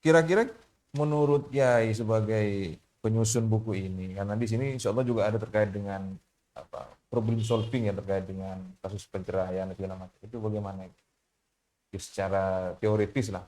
Kira-kira menurut Yai sebagai penyusun buku ini, karena di sini insya Allah juga ada terkait dengan problem solving ya terkait dengan kasus perceraian dan segala macam. Itu bagaimana? Ya, secara teoritis lah.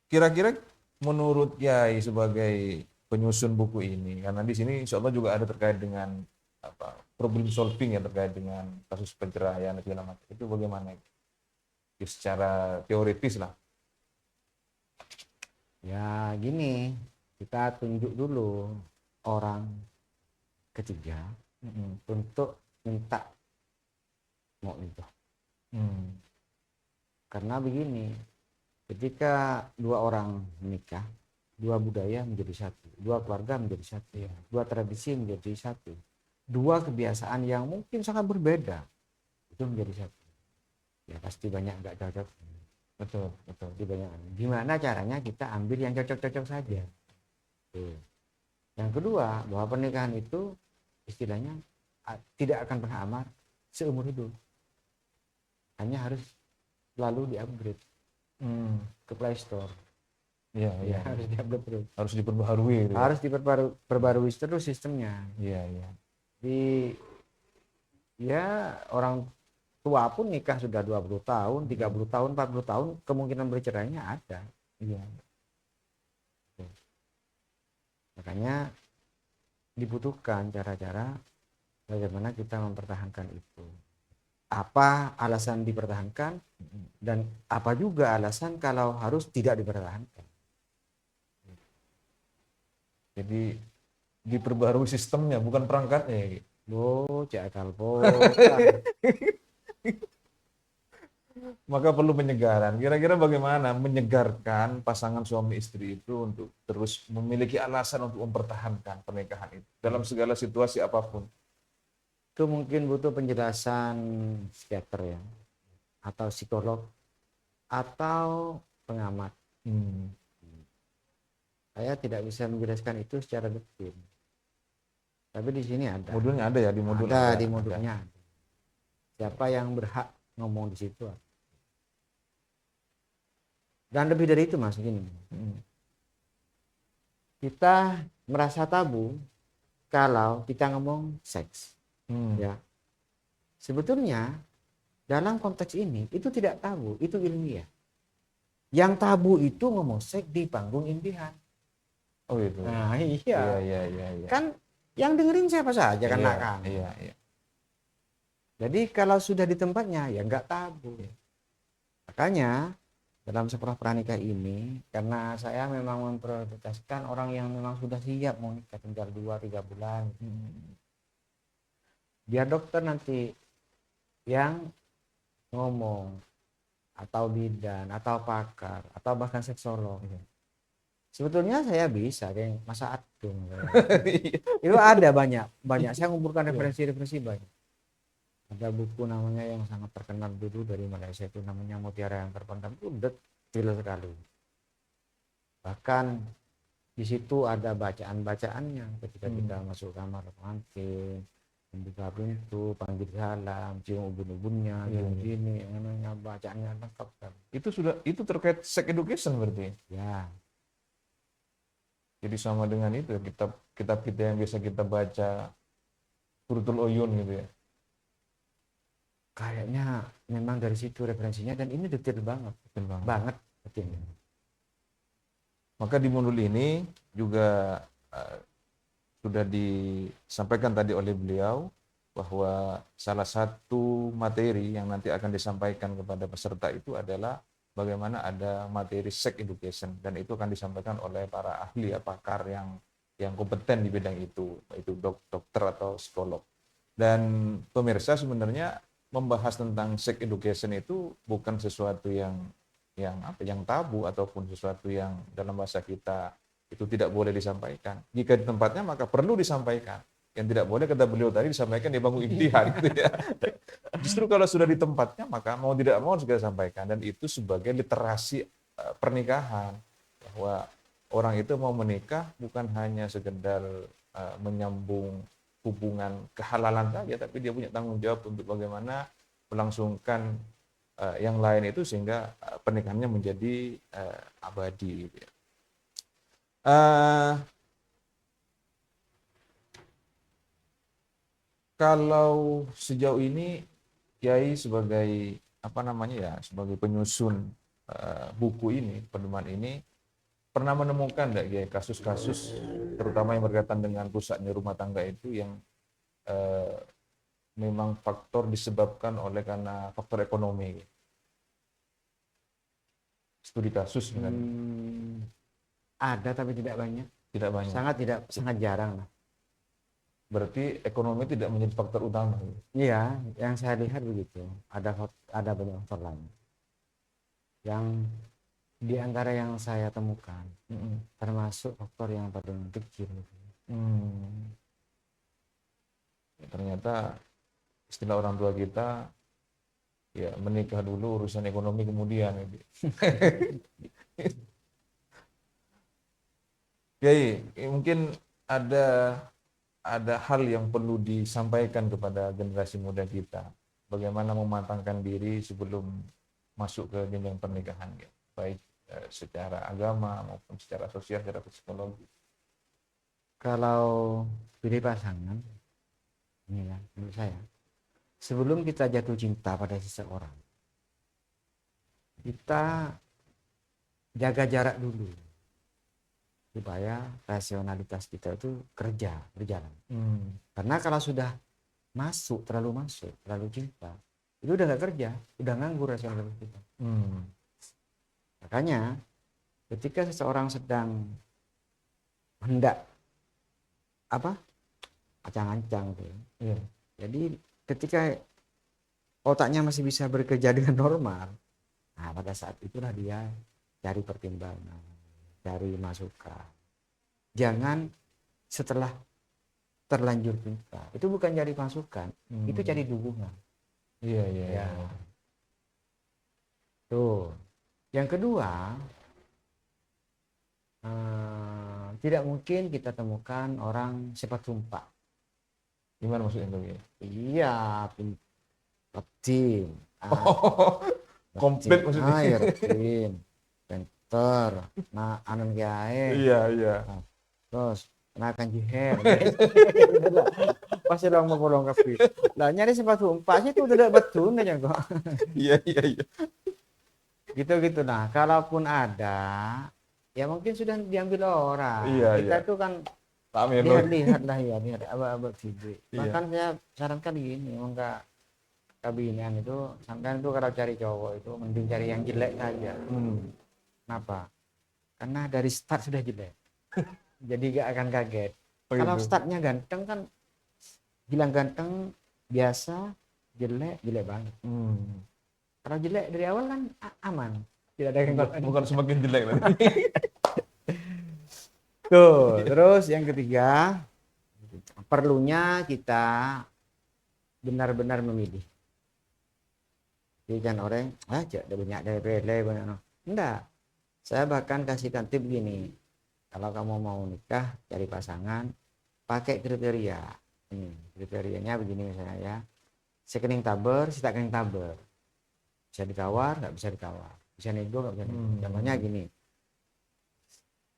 Kira-kira menurut Yai sebagai penyusun buku ini, karena di sini insya Allah juga ada terkait dengan problem solving ya terkait dengan kasus perceraian dan segala macam. Itu bagaimana? Ya, secara teoritis lah. Ya gini, kita tunjuk dulu orang ketiga untuk minta mau itu. Karena begini, ketika dua orang menikah, dua budaya menjadi satu, dua keluarga menjadi satu, dua tradisi menjadi satu, dua kebiasaan yang mungkin sangat berbeda itu menjadi satu. Ya pasti banyak nggak cocok. Betul. Di banyak. Gimana caranya kita ambil yang cocok-cocok saja. Yang kedua, bahwa pernikahan itu istilahnya tidak akan pernah aman seumur hidup. Hanya harus lalu di-upgrade ke Play Store. Iya. Harus di-upgrade terus. Harus diperbaharui. Gitu. Harus diperbarui terus sistemnya. Iya. Ya orang tua pun nikah sudah 20 tahun, 30 tahun, 40 tahun, kemungkinan bercerainya ada. Iya. Makanya dibutuhkan cara-cara bagaimana kita mempertahankan itu. Apa alasan dipertahankan dan apa juga alasan kalau harus tidak dipertahankan. Jadi diperbarui sistemnya, bukan perangkatnya. Cak kalpo. Maka perlu penyegaran. Kira-kira bagaimana menyegarkan pasangan suami istri itu untuk terus memiliki alasan untuk mempertahankan pernikahan itu dalam segala situasi apapun. Itu mungkin butuh penjelasan psikiater ya, atau psikolog, atau pengamat. Saya tidak bisa menjelaskan itu secara detail. Tapi di sini ada. Modulnya ada ya di modul. Ada di modulnya. Ada. Siapa yang berhak ngomong di situ? Dan lebih dari itu Mas gini. Kita merasa tabu kalau kita ngomong seks. Ya. Sebetulnya dalam konteks ini itu tidak tabu, itu ilmiah. Yang tabu itu ngomong seks di panggung impian. Oh itu. Nah, iya. Iya. Kan yang dengerin siapa saja kan kan. Iya. Jadi kalau sudah di tempatnya ya enggak tabu. Makanya dalam sekolah pranikah ini, karena saya memang memprioritaskan orang yang memang sudah siap mau nikah tinggal 2-3 bulan. Biar dokter nanti yang ngomong, atau bidan, atau pakar, atau bahkan seksolog. Sebetulnya saya bisa kayak Masa Atung. Itu ada banyak. Saya ngumpulkan referensi banyak. Ada buku namanya yang sangat terkenal dulu dari Malaysia itu namanya Mutiara yang Terpendam, itu detail sekali. Bahkan di situ ada bacaan-bacaannya ketika kita masuk kamar pengantin, membuka pintu, panggil salam, cium ubun-ubunnya, gini, bacaannya lengkap kan. Itu terkait sex education berarti. Ya. Jadi sama dengan itu kitab kita yang biasa kita baca Suratul Uyun gitu ya. Kayaknya memang dari situ referensinya dan ini detail banget. Detailnya. Maka di modul ini juga sudah disampaikan tadi oleh beliau bahwa salah satu materi yang nanti akan disampaikan kepada peserta itu adalah bagaimana ada materi sex education, dan itu akan disampaikan oleh para ahli pakar yang kompeten di bidang itu dokter atau psikolog. Dan pemirsa sebenarnya membahas tentang sex education itu bukan sesuatu yang tabu ataupun sesuatu yang dalam bahasa kita itu tidak boleh disampaikan. Jika di tempatnya maka perlu disampaikan. Yang tidak boleh kata beliau tadi disampaikan di bangku imtihan gitu ya. Justru kalau sudah di tempatnya maka mau tidak mau harus kita sampaikan, dan itu sebagai literasi pernikahan bahwa orang itu mau menikah bukan hanya sekedar menyambung hubungan kehalalan saja, tapi dia punya tanggung jawab untuk bagaimana melangsungkan yang lain itu sehingga pernikahannya menjadi abadi. Gitu ya. Kalau sejauh ini Kiai sebagai apa namanya ya, sebagai penyusun buku ini, pedoman ini, pernah menemukan enggak Kiai kasus-kasus terutama yang berkaitan dengan rusaknya rumah tangga itu yang memang faktor disebabkan oleh karena faktor ekonomi? Studi kasus dengan Ada tapi tidak banyak. tidak banyak. Sangat jarang lah. Berarti ekonomi tidak menjadi faktor utama. Iya, yang saya lihat begitu. Ada banyak faktor lain. Yang di antara yang saya temukan, termasuk faktor yang paling kecil. Ternyata istilah orang tua kita, ya menikah dulu urusan ekonomi kemudian. Kiai, mungkin ada hal yang perlu disampaikan kepada generasi muda kita, bagaimana mematangkan diri sebelum masuk ke jenjang pernikahan, ya, baik secara agama maupun secara sosial, secara psikologi. Kalau pilih pasangan, ini ya menurut saya, sebelum kita jatuh cinta pada seseorang, kita jaga jarak dulu supaya rasionalitas kita itu berjalan. Karena kalau sudah terlalu cinta, itu udah nggak kerja, udah nganggur rasionalitas kita. Makanya ketika seseorang sedang hendak ancang-ancang tuh, jadi ketika otaknya masih bisa bekerja dengan normal, nah pada saat itulah dia cari pertimbangan, cari masukan. Jangan setelah terlanjur cinta, itu bukan cari masukan, itu cari dukungan. Iya. Tuh. Yang kedua, tidak mungkin kita temukan orang cepat sumpah. Gimana maksudnya itu? Iya, rutin. Komplit maksudnya. Ya rutin. Pinter. Nah, anan gae. Iya. Nah, terus kenakan jiher. Pasti dong mau bolong kafe. Lah nyari cepat sumpah sih itu tidak betul aja kok. Iya. Gitu. Nah, kalaupun ada, ya mungkin sudah diambil orang. Kita itu kan lihat abang video. Bahkan saya sarankan gini, enggak kabinian itu, sampai itu kalau cari cowok itu mending cari yang jelek saja. Kenapa? Karena dari start sudah jelek. Jadi gak akan kaget. Kalau startnya ganteng kan, bilang ganteng biasa, jelek banget. Kalau jelek dari awal kan aman, tidak ada yang bukan semakin jelek nanti. Tuh, terus yang ketiga, perlunya kita benar-benar memilih. Jadi kan orang aja ada banyak dari banyak. Enggak. Saya bahkan kasihkan tip gini. Kalau kamu mau nikah, cari pasangan, pakai kriteria. Kriterianya begini misalnya ya. Sekening taber, si tak kening taber. Bisa ditawar, nggak bisa ditawar. Bisa nego, nggak bisa nego. Contohnya gini.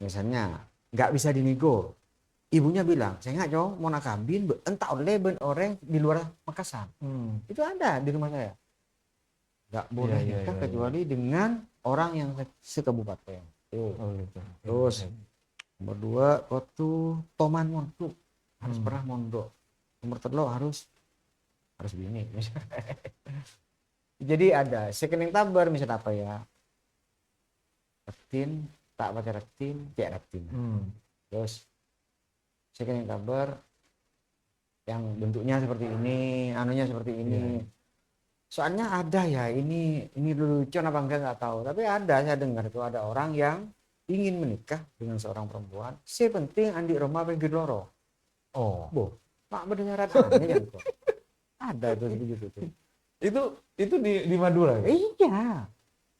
Misalnya, nggak bisa dinego. Ibunya bilang, saya nggak cowok mau nakabin, entah oleh orang di luar Makassar. Itu ada di rumah saya. Nggak boleh nikah kecuali dengan orang yang sekabupaten. Terus, nomor 2, kau tuh toman mondok. Harus pernah mondok. Nomor 3 harus begini. Jadi ada sekening tabar misalnya apa ya, rektin tak pakai rektin, kayak rektin. Terus sekening tabar yang bentuknya seperti ini, anunya seperti ini. Soalnya ada ya, ini lucu apa enggak nggak tahu, tapi ada, saya dengar itu ada orang yang ingin menikah dengan seorang perempuan, penting andi rumah pinggir loro. Pak bedengaran aneh ya kok. Ada tuh begitu tuh. Itu di Madura ya? Iya.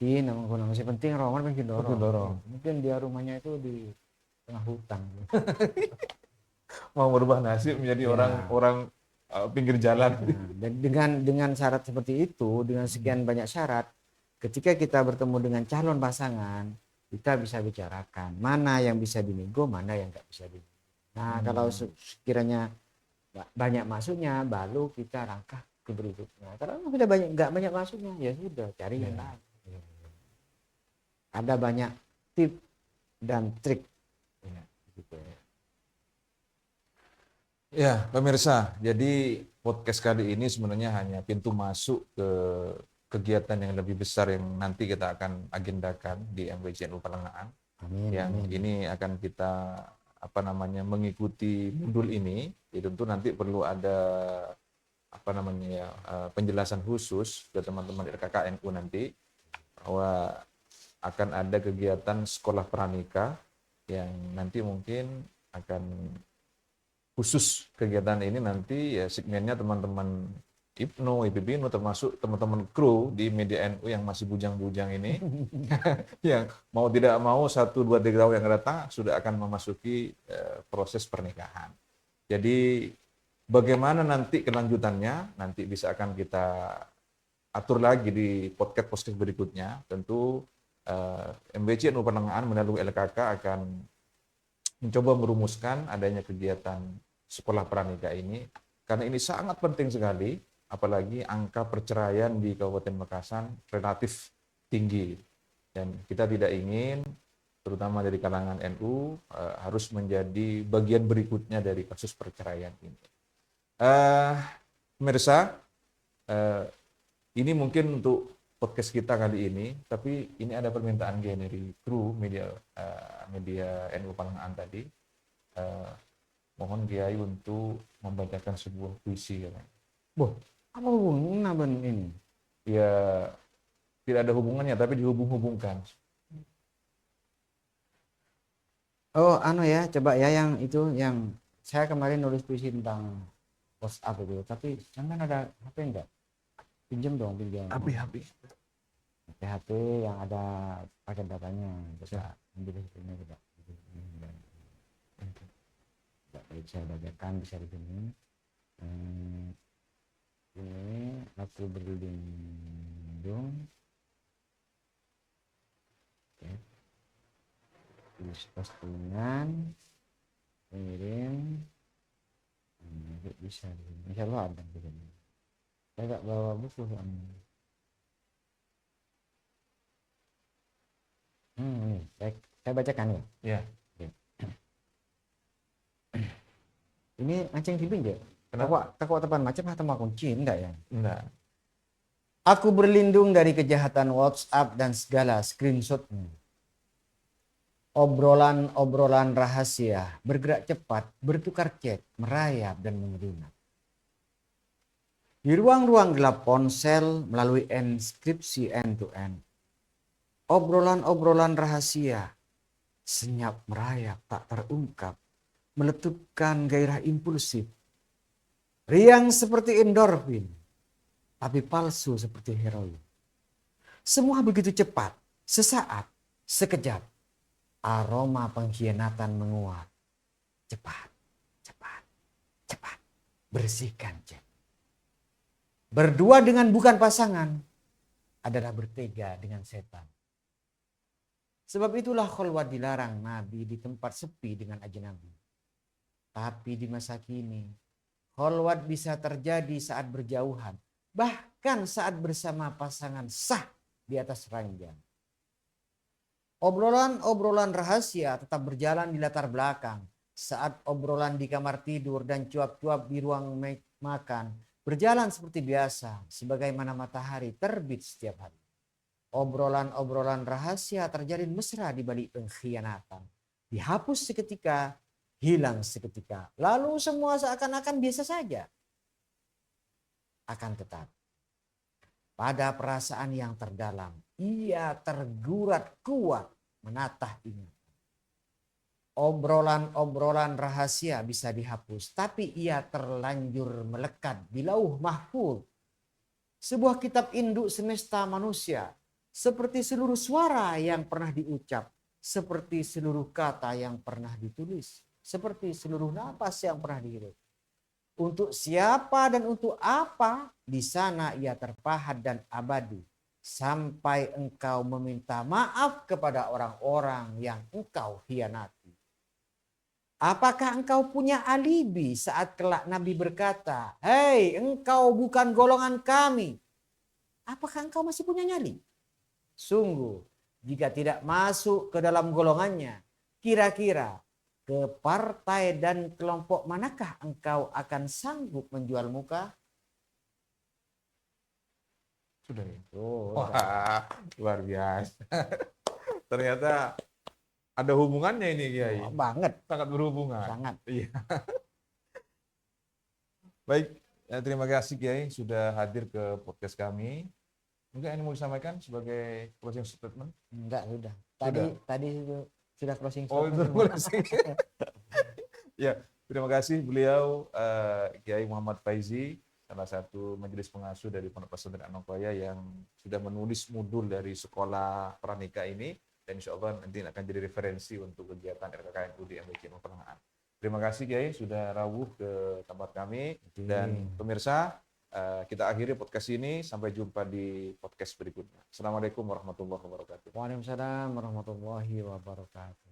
Nama penting Roman pengen dorong. Mungkin dia rumahnya itu di tengah hutan. Mau berubah nasib menjadi Ya. orang pinggir jalan. Nah, dan dengan syarat seperti itu, dengan sekian banyak syarat, ketika kita bertemu dengan calon pasangan, kita bisa bicarakan mana yang bisa dinego, mana yang nggak bisa dinego. Nah, kalau sekiranya banyak masuknya, baru kita langkah ke berikutnya. Kalau sudah nggak banyak masuknya, ya sudah cari yang lain. Ada banyak tip dan trik. Ya, gitu ya. Ya, pemirsa, jadi podcast kali ini sebenarnya hanya pintu masuk ke kegiatan yang lebih besar yang nanti kita akan agendakan di MWCNU Pelengahan. Amin, Yang amin. ini akan kita mengikuti modul ini. Jadi tentu nanti perlu ada penjelasan khusus ke teman-teman RKKNU nanti bahwa akan ada kegiatan sekolah pranikah yang nanti mungkin akan khusus kegiatan ini nanti ya segmennya teman-teman IPNO, IPBNU termasuk teman-teman kru di media NU yang masih bujang-bujang ini yang mau tidak mau 1, 2, 3 tahun yang akan datang sudah akan memasuki proses pernikahan. Jadi bagaimana nanti kelanjutannya nanti bisa akan kita atur lagi di podcast berikutnya. Tentu MWCNU Pelengahan melalui LKK akan mencoba merumuskan adanya kegiatan sekolah pranikah ini karena ini sangat penting sekali, apalagi angka perceraian di Kabupaten Makassar relatif tinggi dan kita tidak ingin terutama dari kalangan NU harus menjadi bagian berikutnya dari kasus perceraian ini. Pemirsa, ini mungkin untuk podcast kita kali ini, tapi ini ada permintaan dari kru media NU Pelengahan tadi. Mohon Kiai untuk membacakan sebuah puisi. Boh, apa hubungannya Ben ini? Ya, tidak ada hubungannya, tapi dihubung-hubungkan. Oh, ya, coba ya yang itu yang saya kemarin nulis puisi tentang WhatsApp itu, tapi jangan ada HP enggak? Pinjam dong, pinjam. Habis. HP yang ada paket datanya, bisa ambil hasilnya juga. Saya bacakan bisa di sini. Ini aku berlindung. Oke. Tulis postingan, kirim. Bisa di sini. Insya Allah ada di sini. Saya nggak bawa buku soalnya. Ini saya bacakan ya. Ya. Ini Aceng Timbing ya? Takwa tepan macam atau mau kunci? Enggak ya? Enggak. Aku berlindung dari kejahatan WhatsApp dan segala screenshotnya. Obrolan-obrolan rahasia, bergerak cepat, bertukar chat, merayap dan menyelinap. Di ruang-ruang gelap ponsel melalui enskripsi end-to-end. Obrolan-obrolan rahasia, senyap merayap tak terungkap, meletupkan gairah impulsif. Riang seperti endorfin, tapi palsu seperti heroin. Semua begitu cepat, sesaat, sekejap. Aroma pengkhianatan menguat. Cepat, cepat, cepat. Bersihkan chat. Berdua dengan bukan pasangan adalah bertega dengan setan. Sebab itulah kholwat dilarang Nabi di tempat sepi dengan ajnabi. Tapi di masa kini, kholwat bisa terjadi saat berjauhan. Bahkan saat bersama pasangan sah di atas ranjang. Obrolan-obrolan rahasia tetap berjalan di latar belakang. Saat obrolan di kamar tidur dan cuap-cuap di ruang makan. Berjalan seperti biasa, sebagaimana matahari terbit setiap hari. Obrolan-obrolan rahasia terjalin mesra di balik pengkhianatan. Dihapus seketika, hilang seketika. Lalu semua seakan-akan biasa saja. Akan tetapi, pada perasaan yang terdalam, ia tergurat kuat menatah ingatan. Obrolan-obrolan rahasia bisa dihapus, tapi ia terlanjur melekat di lauh mahfuz. Sebuah kitab induk semesta manusia, seperti seluruh suara yang pernah diucap, seperti seluruh kata yang pernah ditulis, seperti seluruh napas yang pernah dihirup. Untuk siapa dan untuk apa di sana ia terpahat dan abadi, sampai engkau meminta maaf kepada orang-orang yang engkau hianati. Apakah engkau punya alibi saat kelak Nabi berkata, "Hei, engkau bukan golongan kami." Apakah engkau masih punya nyali? Sungguh, jika tidak masuk ke dalam golongannya, kira-kira ke partai dan kelompok manakah engkau akan sanggup menjual muka? Sudah ya. Oh, Wah, luar biasa. Ternyata ada hubungannya ini Kiai. banget, Sangat berhubungan. sangat. Iya. Baik, terima kasih Kiai sudah hadir ke podcast kami. Mungkin ini mau disampaikan sebagai closing statement? Enggak, sudah. Sudah. Tadi sudah closing Oh, itu statement. closing. Ya, terima kasih beliau Kiai Muhammad Faizi, salah satu majelis pengasuh dari Pondok Pesantren Anokoya yang sudah menulis modul dari sekolah pranika ini, dan insya Allah nanti akan jadi referensi untuk kegiatan RKKN UD MBK Pertengahan. Terima kasih Kiai sudah rawuh ke tempat kami, dan pemirsa kita akhiri podcast ini, sampai jumpa di podcast berikutnya. Assalamualaikum warahmatullahi wabarakatuh. Waalaikumsalam warahmatullahi wabarakatuh.